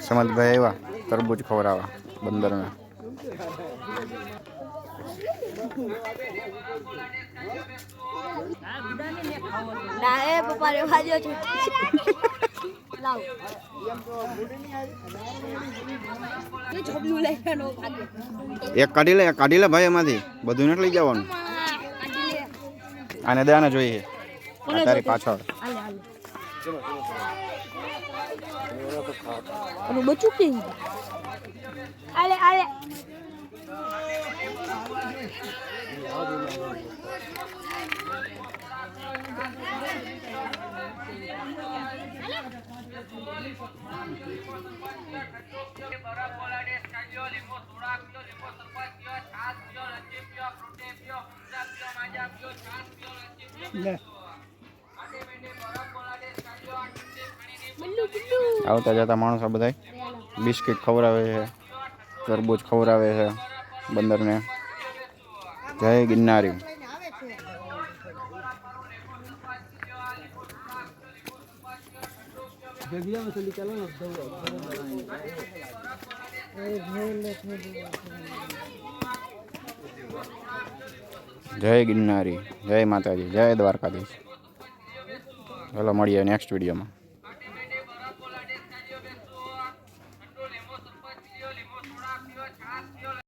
સમજભાઈ આવ્યા તરબૂચ ખવડાવવા બંદરમાં. ના એ પપ્પા રે ભાજો છે લાવ એ છબલું લઈનો ભાગે એક કાઢી લે ભાઈ એમાંથી બધું નથી લઈ જવાનું. આને દેવાને જોઈએ તારી પાછળ અને બચું કે આલે આલે આવતા જતા માણસો બધા બિસ્કિટ ખવડાવે છે, તરબૂચ ખવડાવે છે બંદરને. જય ગિરનારી. જય ગિરનારી, જય માતાજી, જય દ્વારકાધીશ. ચાલો મળીએ નેક્સ્ટ વિડીયોમાં.